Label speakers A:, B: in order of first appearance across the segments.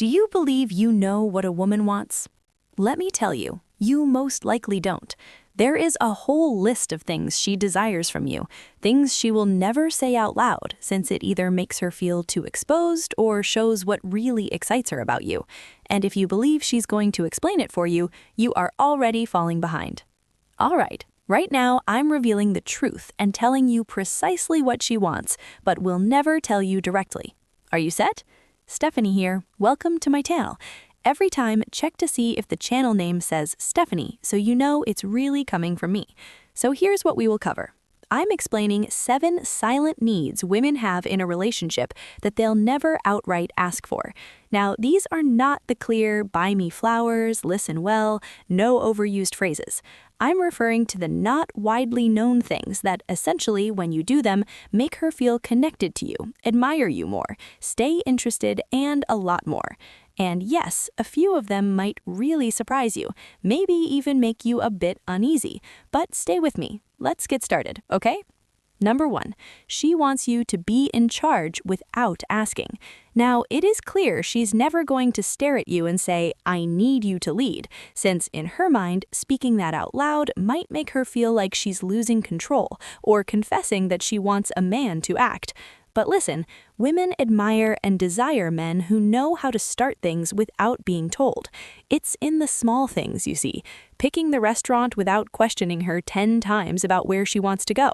A: Do you believe you know what a woman wants? Let me tell you, you most likely don't. There is a whole list of things she desires from you, things she will never say out loud, since it either makes her feel too exposed or shows what really excites her about you. And if you believe she's going to explain it for you, you are already falling behind. All right, right now I'm revealing the truth and telling you precisely what she wants, but will never tell you directly. Are you set? Stephanie here. Welcome to my channel. Every time, check to see if the channel name says Stephanie, so you know it's really coming from me. So here's what we will cover. I'm explaining 7 silent needs women have in a relationship that they'll never outright ask for. Now, these are not the clear, buy me flowers, listen well, no overused phrases. I'm referring to the not widely known things that essentially, when you do them, make her feel connected to you, admire you more, stay interested, and a lot more. And yes, a few of them might really surprise you, maybe even make you a bit uneasy. But stay with me. Let's get started, okay? Number 1, she wants you to be in charge without asking. Now, it is clear she's never going to stare at you and say, I need you to lead, since in her mind, speaking that out loud might make her feel like she's losing control or confessing that she wants a man to act. But listen, women admire and desire men who know how to start things without being told. It's in the small things, you see. Picking the restaurant without questioning her 10 times about where she wants to go.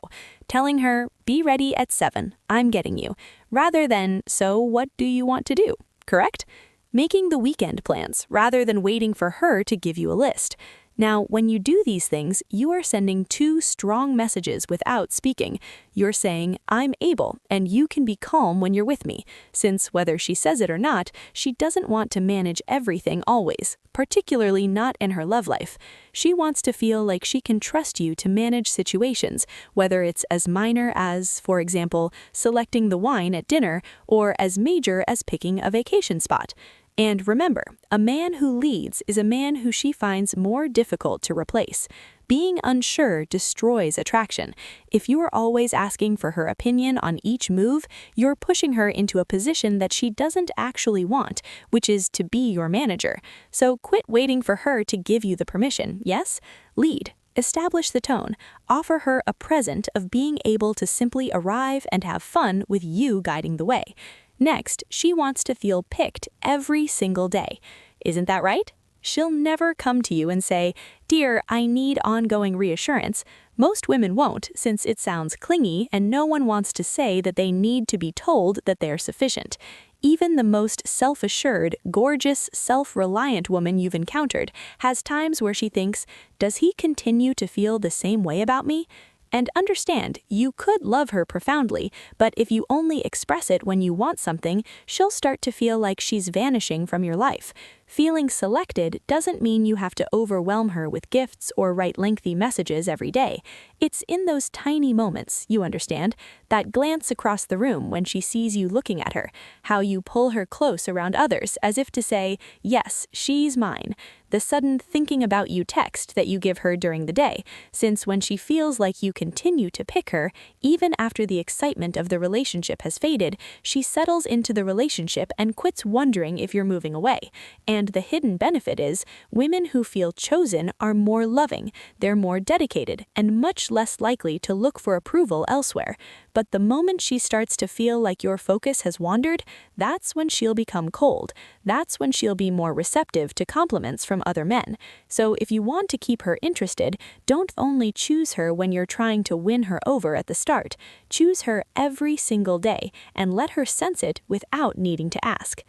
A: Telling her, be ready at 7, I'm getting you. Rather than, so what do you want to do? Correct? Making the weekend plans, rather than waiting for her to give you a list. Now, when you do these things, you are sending 2 strong messages without speaking. You're saying, I'm able, and you can be calm when you're with me, since whether she says it or not, she doesn't want to manage everything always, particularly not in her love life. She wants to feel like she can trust you to manage situations, whether it's as minor as, for example, selecting the wine at dinner, or as major as picking a vacation spot. And remember, a man who leads is a man who she finds more difficult to replace. Being unsure destroys attraction. If you are always asking for her opinion on each move, you're pushing her into a position that she doesn't actually want, which is to be your manager. So quit waiting for her to give you the permission, yes? Lead. Establish the tone. Offer her a present of being able to simply arrive and have fun with you guiding the way. Next, she wants to feel picked every single day. Isn't that right? She'll never come to you and say, Dear, I need ongoing reassurance. Most women won't, since it sounds clingy and no one wants to say that they need to be told that they're sufficient. Even the most self-assured, gorgeous, self-reliant woman you've encountered has times where she thinks, does he continue to feel the same way about me? And understand, you could love her profoundly, but if you only express it when you want something, she'll start to feel like she's vanishing from your life. Feeling selected doesn't mean you have to overwhelm her with gifts or write lengthy messages every day. It's in those tiny moments, you understand, that glance across the room when she sees you looking at her, how you pull her close around others as if to say, yes, she's mine. The sudden thinking about you text that you give her during the day, since when she feels like you continue to pick her, even after the excitement of the relationship has faded, she settles into the relationship and quits wondering if you're moving away. And the hidden benefit is, women who feel chosen are more loving, they're more dedicated, and much less likely to look for approval elsewhere. But the moment she starts to feel like your focus has wandered, that's when she'll become cold. That's when she'll be more receptive to compliments from other men. So if you want to keep her interested, don't only choose her when you're trying to win her over at the start. Choose her every single day and let her sense it without needing to ask.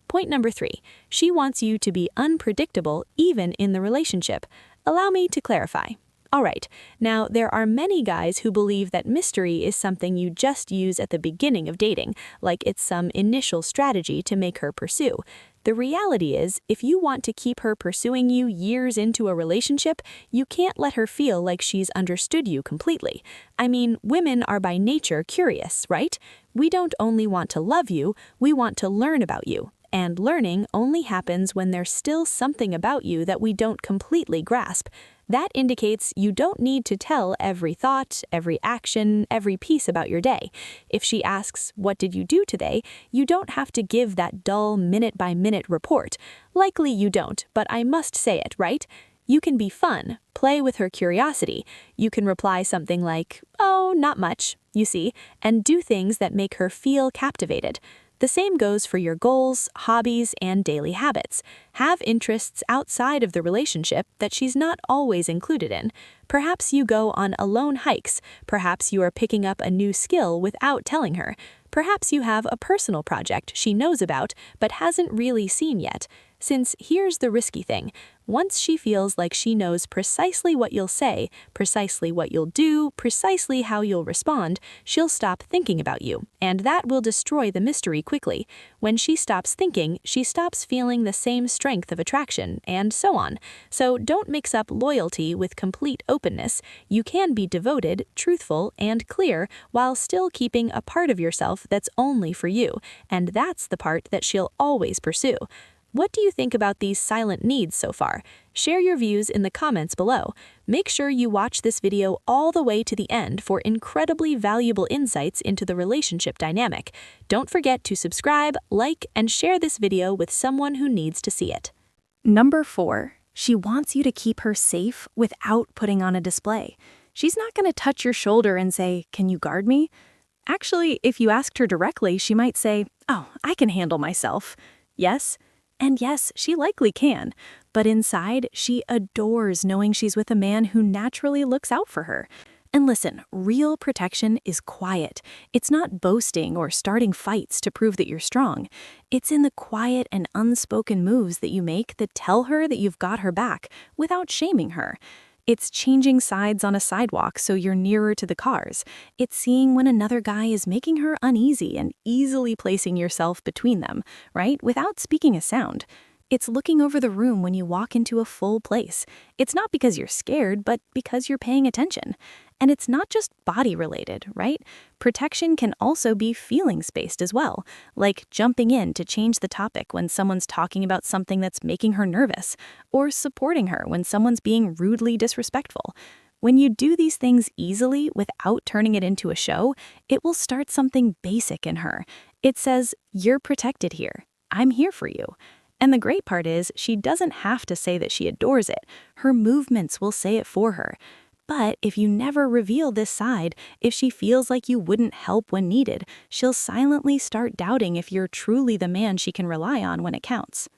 A: Point number 3, she wants you to be unpredictable even in the relationship. Allow me to clarify. Alright, now there are many guys who believe that mystery is something you just use at the beginning of dating, like it's some initial strategy to make her pursue. The reality is, if you want to keep her pursuing you years into a relationship, you can't let her feel like she's understood you completely. I mean, women are by nature curious, right? We don't only want to love you, we want to learn about you. And learning only happens when there's still something about you that we don't completely grasp. That indicates you don't need to tell every thought, every action, every piece about your day. If she asks, "What did you do today?" you don't have to give that dull minute-by-minute report. Likely you don't, but I must say it, right? You can be fun, play with her curiosity. You can reply something like, "Oh, not much," you see, and do things that make her feel captivated. The same goes for your goals, hobbies, and daily habits. Have interests outside of the relationship that she's not always included in. Perhaps you go on alone hikes. Perhaps you are picking up a new skill without telling her. Perhaps you have a personal project she knows about but hasn't really seen yet. Since here's the risky thing. Once she feels like she knows precisely what you'll say, precisely what you'll do, precisely how you'll respond, she'll stop thinking about you, and that will destroy the mystery quickly. When she stops thinking, she stops feeling the same strength of attraction, and so on. So don't mix up loyalty with complete openness. You can be devoted, truthful, and clear while still keeping a part of yourself that's only for you, and that's the part that she'll always pursue. What do you think about these silent needs so far? Share your views in the comments below. Make sure you watch this video all the way to the end for incredibly valuable insights into the relationship dynamic. Don't forget to subscribe, like, and share this video with someone who needs to see it. Number 4. She wants you to keep her safe without putting on a display. She's not going to touch your shoulder and say, "Can you guard me?" Actually, if you asked her directly, she might say, "Oh, I can handle myself." Yes? And yes, she likely can, but inside, she adores knowing she's with a man who naturally looks out for her. And listen, real protection is quiet. It's not boasting or starting fights to prove that you're strong. It's in the quiet and unspoken moves that you make that tell her that you've got her back without shaming her. It's changing sides on a sidewalk so you're nearer to the cars. It's seeing when another guy is making her uneasy and easily placing yourself between them, right? Without speaking a sound. It's looking over the room when you walk into a full place. It's not because you're scared, but because you're paying attention. And it's not just body-related, right? Protection can also be feelings-based as well, like jumping in to change the topic when someone's talking about something that's making her nervous, or supporting her when someone's being rudely disrespectful. When you do these things easily without turning it into a show, it will start something basic in her. It says, "You're protected here. I'm here for you." And the great part is, she doesn't have to say that she adores it. Her movements will say it for her. But if you never reveal this side, if she feels like you wouldn't help when needed, she'll silently start doubting if you're truly the man she can rely on when it counts.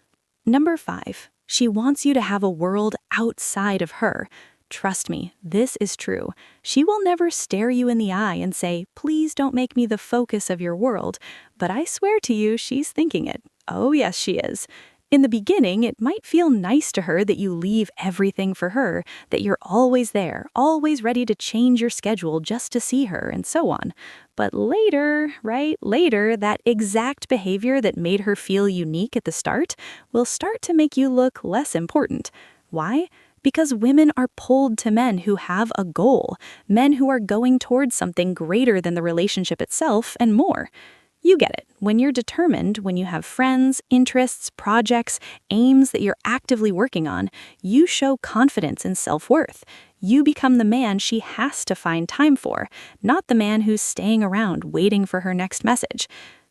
A: Number 5. She wants you to have a world outside of her. Trust me, this is true. She will never stare you in the eye and say, "Please don't make me the focus of your world." But I swear to you, she's thinking it. Oh yes, she is. In the beginning, it might feel nice to her that you leave everything for her, that you're always there, always ready to change your schedule just to see her, and so on. But later, that exact behavior that made her feel unique at the start will start to make you look less important. Why? Because women are pulled to men who have a goal, men who are going towards something greater than the relationship itself and more. You get it. When you're determined, when you have friends, interests, projects, aims that you're actively working on, you show confidence and self-worth. You become the man she has to find time for, not the man who's staying around waiting for her next message.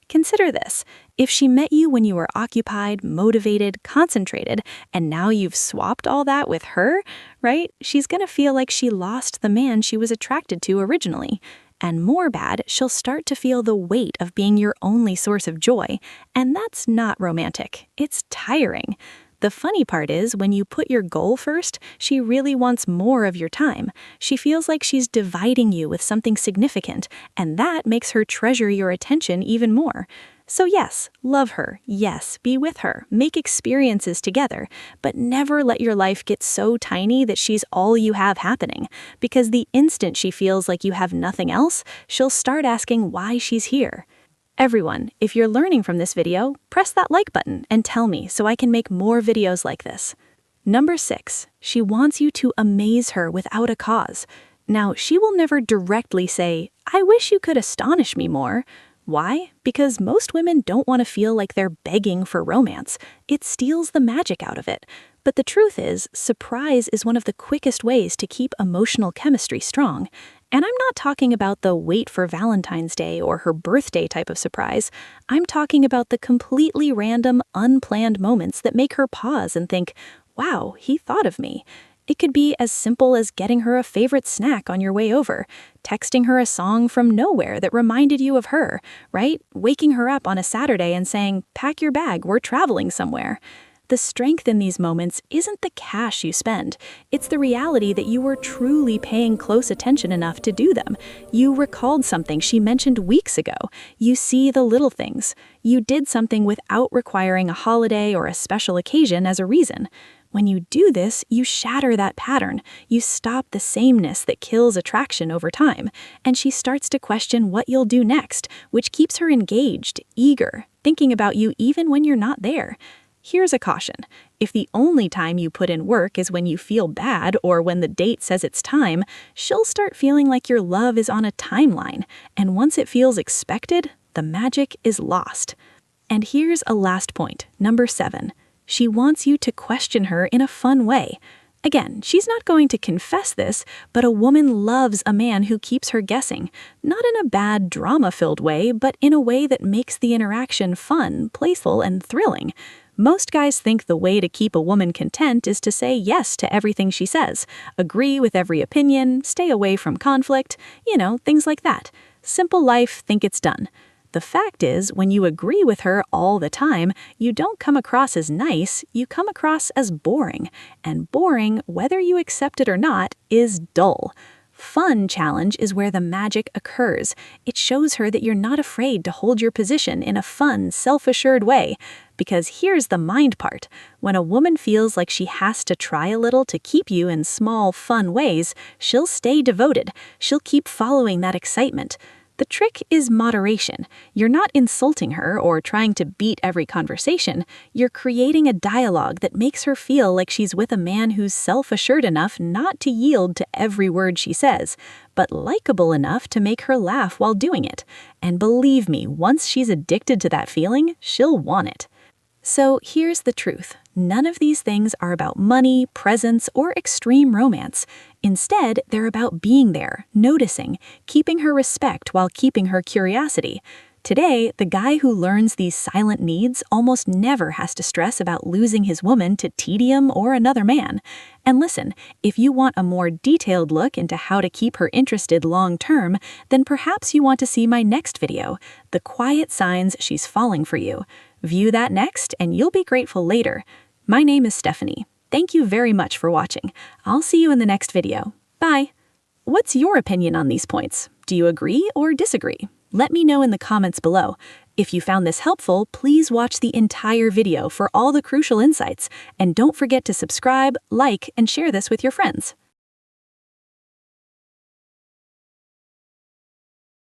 A: Consider this. If she met you when you were occupied, motivated, concentrated, and now you've swapped all that with her, right? She's gonna feel like she lost the man she was attracted to originally. And more bad, she'll start to feel the weight of being your only source of joy, and that's not romantic. It's tiring. The funny part is, when you put your goal first, she really wants more of your time. She feels like she's dividing you with something significant, and that makes her treasure your attention even more. So yes, love her, yes, be with her, make experiences together, but never let your life get so tiny that she's all you have happening, because the instant she feels like you have nothing else, she'll start asking why she's here. Everyone, if you're learning from this video, press that like button and tell me so I can make more videos like this. Number 6, she wants you to amaze her without a cause. Now, she will never directly say, "I wish you could astonish me more." Why? Because most women don't want to feel like they're begging for romance. It steals the magic out of it. But the truth is, surprise is one of the quickest ways to keep emotional chemistry strong. And I'm not talking about the wait for Valentine's Day or her birthday type of surprise. I'm talking about the completely random, unplanned moments that make her pause and think, wow, he thought of me. It could be as simple as getting her a favorite snack on your way over, texting her a song from nowhere that reminded you of her, right? Waking her up on a Saturday and saying, pack your bag, we're traveling somewhere. The strength in these moments isn't the cash you spend. It's the reality that you were truly paying close attention enough to do them. You recalled something she mentioned weeks ago. You see the little things. You did something without requiring a holiday or a special occasion as a reason. When you do this, you shatter that pattern. You stop the sameness that kills attraction over time, and she starts to question what you'll do next, which keeps her engaged, eager, thinking about you even when you're not there. Here's a caution. If the only time you put in work is when you feel bad or when the date says it's time, she'll start feeling like your love is on a timeline, and once it feels expected, the magic is lost. And here's a last point, number 7. She wants you to question her in a fun way. Again, she's not going to confess this, but a woman loves a man who keeps her guessing, not in a bad, drama-filled way, but in a way that makes the interaction fun, playful, and thrilling. Most guys think the way to keep a woman content is to say yes to everything she says, agree with every opinion, stay away from conflict, things like that. Simple life, think it's done. The fact is, when you agree with her all the time, you don't come across as nice, you come across as boring. And boring, whether you accept it or not, is dull. Fun challenge is where the magic occurs. It shows her that you're not afraid to hold your position in a fun, self-assured way. Because here's the mind part. When a woman feels like she has to try a little to keep you in small, fun ways, she'll stay devoted. She'll keep following that excitement. The trick is moderation. You're not insulting her or trying to beat every conversation. You're creating a dialogue that makes her feel like she's with a man who's self-assured enough not to yield to every word she says, but likable enough to make her laugh while doing it. And believe me, once she's addicted to that feeling, she'll want it. So here's the truth. None of these things are about money, presents, or extreme romance. Instead, they're about being there, noticing, keeping her respect while keeping her curiosity. Today, the guy who learns these silent needs almost never has to stress about losing his woman to tedium or another man. And listen, if you want a more detailed look into how to keep her interested long-term, then perhaps you want to see my next video, The Quiet Signs She's Falling for You. View that next, and you'll be grateful later. My name is Stephanie. Thank you very much for watching. I'll see you in the next video. Bye! What's your opinion on these points? Do you agree or disagree? Let me know in the comments below. If you found this helpful, please watch the entire video for all the crucial insights, and don't forget to subscribe, like, and share this with your friends.